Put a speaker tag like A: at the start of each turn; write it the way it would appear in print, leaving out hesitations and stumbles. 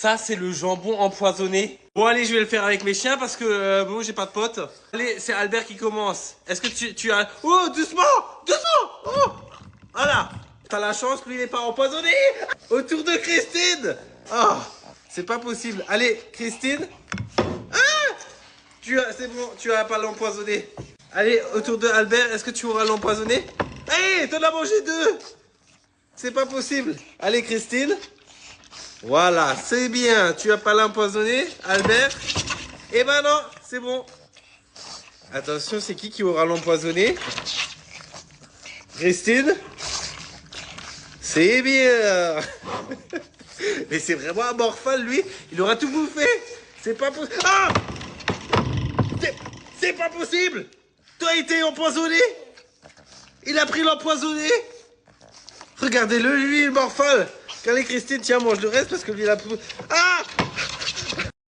A: Ça, c'est le jambon empoisonné. Bon, allez, je vais le faire avec mes chiens parce que bon, j'ai pas de potes. Allez, c'est Albert qui commence. Est-ce que tu as... Oh, doucement! Doucement! Oh! Voilà! T'as la chance, lui, il n'est pas empoisonné! Autour de Christine! Oh! C'est pas possible. Allez, Christine. Ah! C'est bon, tu as pas l'empoisonné. Allez, autour de Albert, est-ce que tu auras l'empoisonné? Allez, t'en as mangé 2! C'est pas possible. Allez, Christine. Voilà, c'est bien. Tu as pas l'empoisonné, Albert? Eh ben non, c'est bon. Attention, c'est qui aura l'empoisonné? Christine? C'est bien. Mais c'est vraiment un morphale, lui. Il aura tout bouffé. C'est pas possible. Ah! C'est pas possible. Toi, il était empoisonné. Il a pris l'empoisonné. Regardez-le, lui, il morphale. Allez, Christine, tiens, mange le reste parce que lui, il a... Ah!